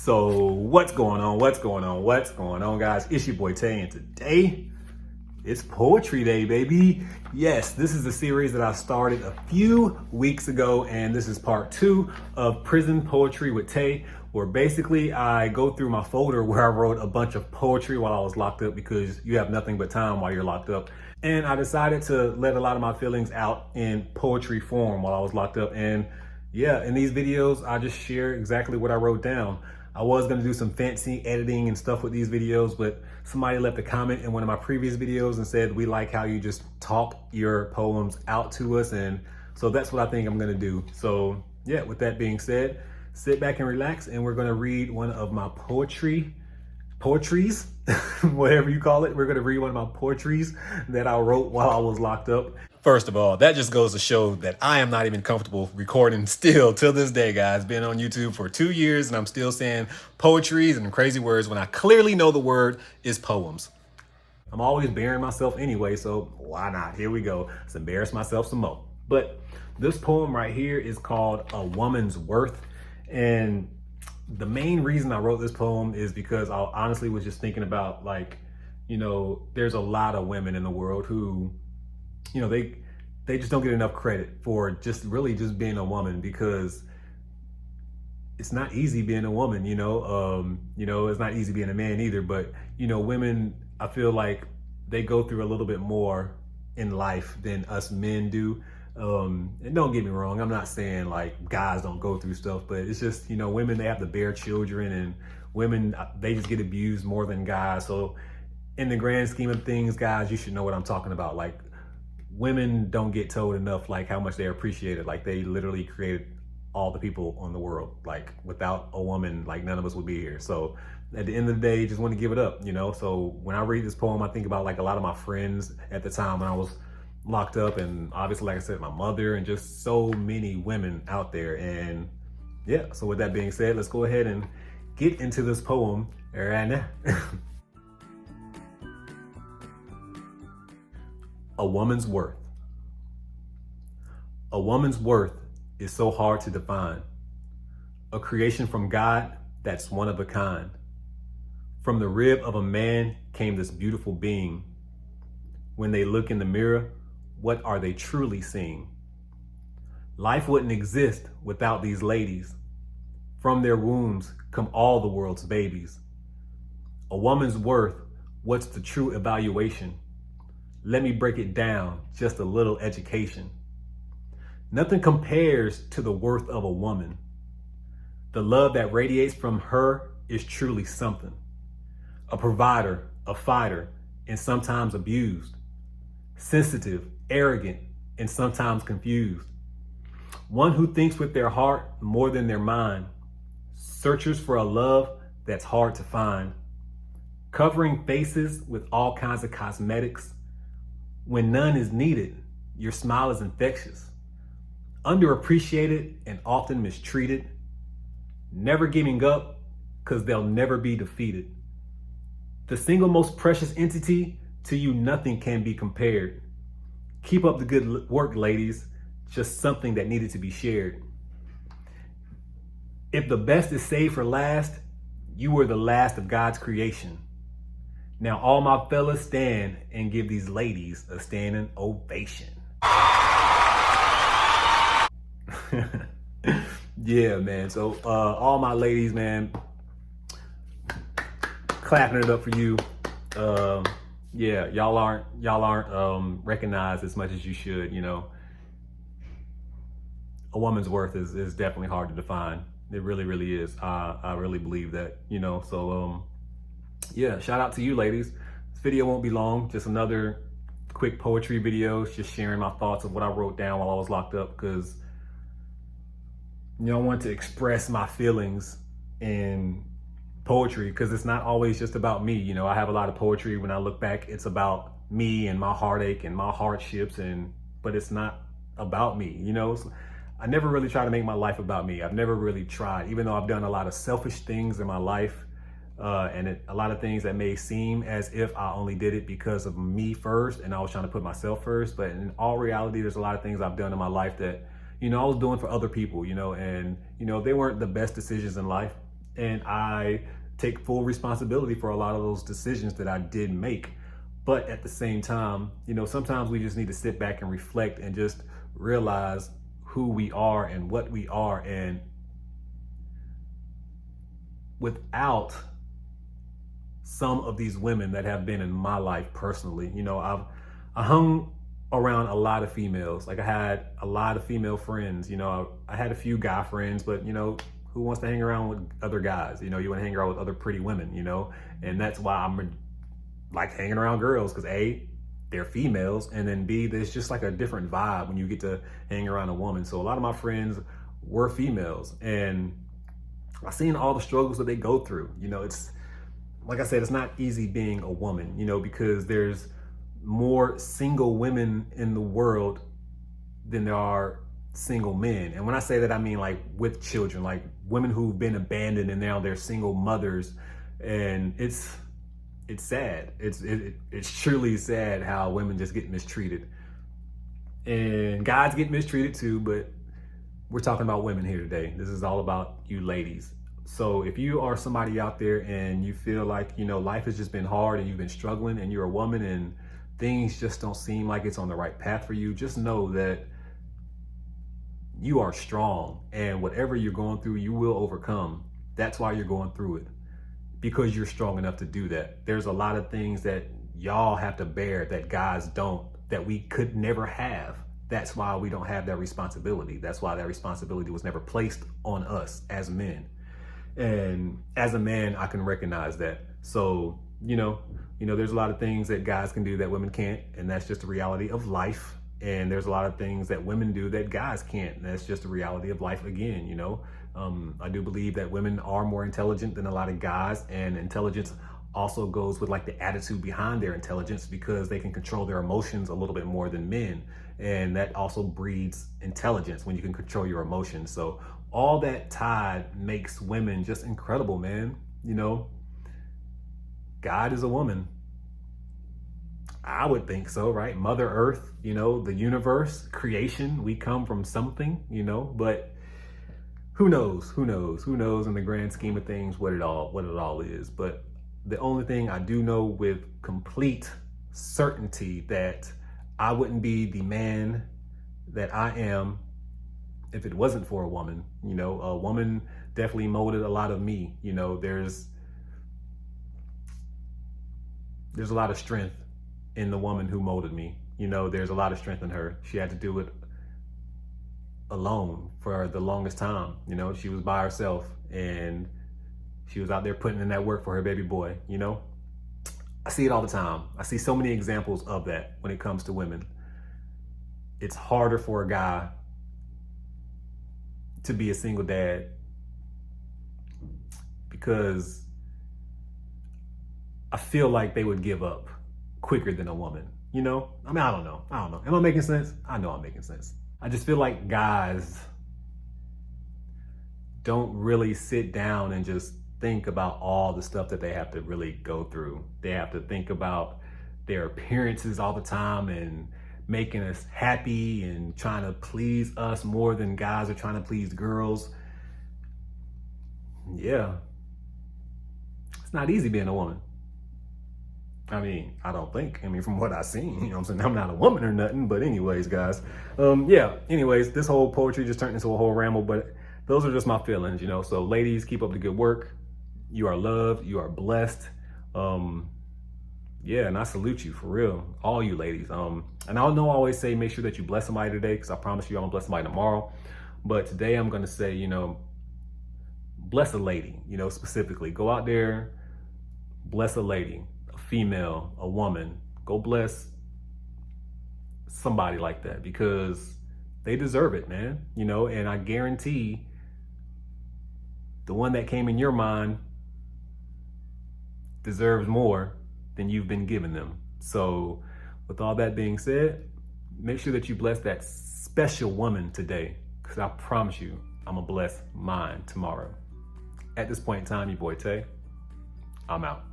So what's going on? What's going on, guys? It's your boy Tay, and today it's Poetry Day, baby. Yes, this is a series that I started a few weeks ago, and this is part 2 of Prison Poetry with Tay, where basically I go through my folder where I wrote a bunch of poetry while I was locked up, because you have nothing but time while you're locked up. And I decided to let a lot of my feelings out in poetry form while I was locked up. And yeah, in these videos, I just share exactly what I wrote down. I was gonna do some fancy editing and stuff with these videos, but somebody left a comment in one of my previous videos and said, we like how you just talk your poems out to us. And so that's what I think I'm gonna do. So yeah, with that being said, sit back and relax, and we're gonna read one of my poetries, whatever you call it. We're gonna read one of my poetries that I wrote while I was locked up. First of all, that just goes to show that I am not even comfortable recording still till this day, guys. Been on YouTube for 2 years and I'm still saying poetries and crazy words when I clearly know the word is poems. I'm always burying myself anyway, so why not? Here we go. Let's embarrass myself some more. But this poem right here is called A Woman's Worth. And the main reason I wrote this poem is because I honestly was just thinking about, like, you know, there's a lot of women in the world who, you know, they just don't get enough credit for just being a woman, because it's not easy being a woman, you know, it's not easy being a man either. But, you know, women, I feel like they go through a little bit more in life than us men do. And don't get me wrong, I'm not saying like guys don't go through stuff, but it's just, you know, women, they have to bear children, and women, they just get abused more than guys. So in the grand scheme of things, guys, you should know what I'm talking about. Like, women don't get told enough, like, how much they're appreciated. Like, they literally created all the people on the world. Like, without a woman, like, none of us would be here. So at the end of the day, just want to give it up, you know? So when I read this poem, I think about, like, a lot of my friends at the time when I was locked up, and obviously, like I said, my mother, and just so many women out there. And yeah, so with that being said, let's go ahead and get into this poem right now. A woman's worth. A woman's worth is so hard to define. A creation from God that's one of a kind. From the rib of a man came this beautiful being. When they look in the mirror, what are they truly seeing? Life wouldn't exist without these ladies. From their wombs come all the world's babies. A woman's worth, what's the true evaluation? Let me break it down, just a little education. Nothing compares to the worth of a woman. The love that radiates from her is truly something. A provider, a fighter, and sometimes abused. Sensitive, arrogant, and sometimes confused. One who thinks with their heart more than their mind. Searchers for a love that's hard to find. Covering faces with all kinds of cosmetics. When none is needed, your smile is infectious. Underappreciated and often mistreated. Never giving up, because they'll never be defeated. The single most precious entity, to you nothing can be compared. Keep up the good work, ladies. Just something that needed to be shared. If the best is saved for last, you were the last of God's creation. Now all my fellas stand and give these ladies a standing ovation. Yeah, man. So all my ladies, man, clapping it up for you. Yeah, y'all aren't recognized as much as you should, you know. A woman's worth is definitely hard to define. It really, really is. I really believe that, you know. So yeah, shout out to you ladies. This video won't be long, just another quick poetry video, just sharing my thoughts of what I wrote down while I was locked up, because, you know, I want to express my feelings in poetry, because it's not always just about me. You know, I have a lot of poetry, when I look back, it's about me and my heartache and my hardships, but it's not about me, you know. So I never really try to make my life about me. I've never really tried, even though I've done a lot of selfish things in my life. And a lot of things that may seem as if I only did it because of me first, and I was trying to put myself first. But in all reality, there's a lot of things I've done in my life that, you know, I was doing for other people, you know, and, you know, they weren't the best decisions in life. And I take full responsibility for a lot of those decisions that I did make. But at the same time, you know, sometimes we just need to sit back and reflect and just realize who we are and what we are. And without some of these women that have been in my life personally, you know, I hung around a lot of females. Like I had a lot of female friends, you know, I had a few guy friends, but you know, who wants to hang around with other guys? You know, you want to hang around with other pretty women, you know, and that's why I'm like hanging around girls, because A, they're females, and then B, there's just like a different vibe when you get to hang around a woman. So a lot of my friends were females, and I've seen all the struggles that they go through. You know, it's like I said, it's not easy being a woman, you know, because there's more single women in the world than there are single men. And when I say that, I mean like with children, like women who've been abandoned and now they're single mothers. And it's sad. It's truly sad how women just get mistreated. And guys get mistreated too, but we're talking about women here today. This is all about you ladies. So if you are somebody out there and you feel like, you know, life has just been hard and you've been struggling and you're a woman and things just don't seem like it's on the right path for you, just know that you are strong, and whatever you're going through, you will overcome. That's why you're going through it, because you're strong enough to do that. There's a lot of things that y'all have to bear that guys don't, that we could never have. That's why we don't have that responsibility. That's why that responsibility was never placed on us as men. And as a man, I can recognize that. So, you know, there's a lot of things that guys can do that women can't, and that's just the reality of life. And there's a lot of things that women do that guys can't, and that's just the reality of life again, you know. I do believe that women are more intelligent than a lot of guys, and intelligence also goes with like the attitude behind their intelligence, because they can control their emotions a little bit more than men. And that also breeds intelligence when you can control your emotions. So all that tied makes women just incredible, man. You know, God is a woman. I would think so, right? Mother Earth, you know, the universe, creation, we come from something, you know, but who knows in the grand scheme of things what it all is. But the only thing I do know with complete certainty that I wouldn't be the man that I am if it wasn't for a woman. You know, a woman definitely molded a lot of me. You know, there's a lot of strength in the woman who molded me. You know, there's a lot of strength in her. She had to do it alone for the longest time. You know, she was by herself and she was out there putting in that work for her baby boy, you know? I see it all the time. I see so many examples of that when it comes to women. It's harder for a guy to be a single dad because I feel like they would give up quicker than a woman, you know? I mean, I don't know. Am I making sense? I know I'm making sense. I just feel like guys don't really sit down and just think about all the stuff that they have to really go through. They have to think about their appearances all the time and making us happy and trying to please us more than guys are trying to please girls. Yeah. It's not easy being a woman. I mean, I don't think. I mean, from what I've seen, you know what I'm saying? I'm not a woman or nothing, but anyways, guys. Anyways, this whole poetry just turned into a whole ramble, but those are just my feelings, you know? So ladies, keep up the good work. You are loved, you are blessed. And I salute you for real, all you ladies. And I know I always say, make sure that you bless somebody today, because I promise you I'm gonna bless somebody tomorrow. But today I'm gonna say, you know, bless a lady, you know, specifically. Go out there, bless a lady, a female, a woman. Go bless somebody like that, because they deserve it, man. You know, and I guarantee the one that came in your mind deserves more than you've been giving them. So with all that being said, make sure that you bless that special woman today, because I promise you, I'm gonna bless mine tomorrow. At this point in time, your boy Tay, I'm out.